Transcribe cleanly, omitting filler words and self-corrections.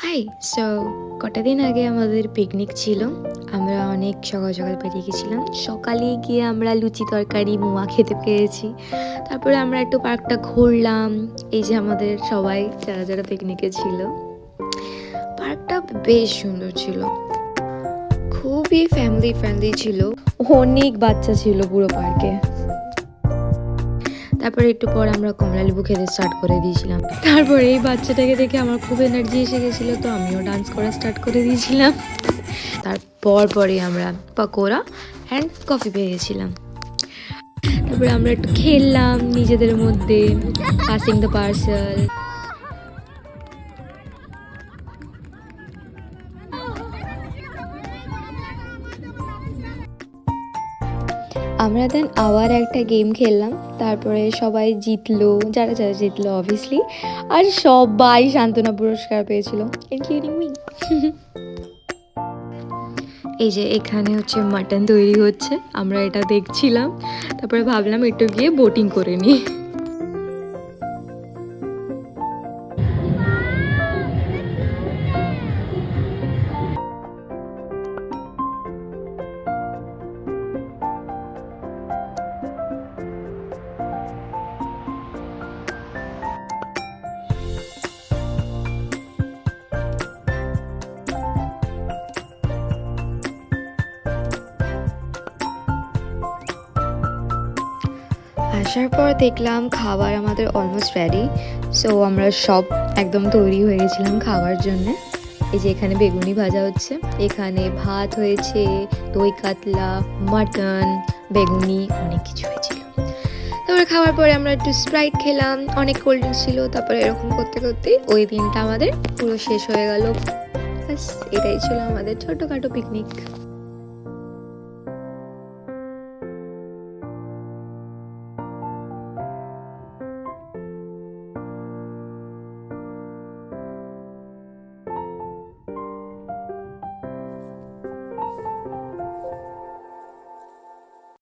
High so কটা দিন আগে আমাদের পিকনিক ছিল। আমরা অনেক সকাল সকাল বেরিয়ে গেছিলাম। সকালে গিয়ে আমরা লুচি তরকারি মোয়া খেতে পেরেছি। তারপরে আমরা একটু পার্কটা ঘুরলাম। এই যে আমাদের সবাই যারা যারা পিকনিকে ছিল, পার্কটা বেশ সুন্দর ছিল, খুবই ফ্যামিলি ফ্রেন্ডলি ছিল। অনেক বাচ্চা ছিল পুরো পার্কে। তারপরে একটু পর আমরা কমলা লেবু খেতে স্টার্ট করে দিয়েছিলাম। তারপরে এই বাচ্চাটাকে দেখে আমার খুব এনার্জি এসে গেছিলো, তো আমিও ডান্স করা স্টার্ট করে দিয়েছিলাম। পরে আমরা পকোড়া অ্যান্ড কফি পেয়ে গেছিলাম। তারপরে আমরা একটু খেললাম নিজেদের মধ্যে, পাসিং দ্য পার্সেল। আমরা দেন আবার একটা গেম খেললাম। তারপরে সবাই জিতলো, যারা যারা জিতলো অবভিয়াসলি, আর সবাই সান্ত্বনা পুরস্কার পেয়েছিল, ইনক্লুডিং মি। এই যে এখানে হচ্ছে মাটন তৈরি হচ্ছে, আমরা এটা দেখছিলাম। তারপরে ভাবলাম একটু গিয়ে বোটিং করে নিই। আসার পর দেখলাম খাবার আমাদের অলমোস্ট রেডি। সো আমরা সব একদম তৈরি হয়ে গেছিলাম খাওয়ার জন্য। এই যে এখানে বেগুনি ভাজা হচ্ছে, এখানে ভাত হয়েছে, দই কাতলা, মাটন, বেগুনি, অনেক কিছু হয়েছিল। তারপরে খাওয়ার পরে আমরা একটু স্প্রাইট খেলাম, অনেক কোল্ড ড্রিঙ্কস ছিল। তারপরে এরকম করতে করতে ওই দিনটা আমাদের পুরো শেষ হয়ে গেল। ব্যাস, এটাই ছিল আমাদের ছোটোখাটো পিকনিক।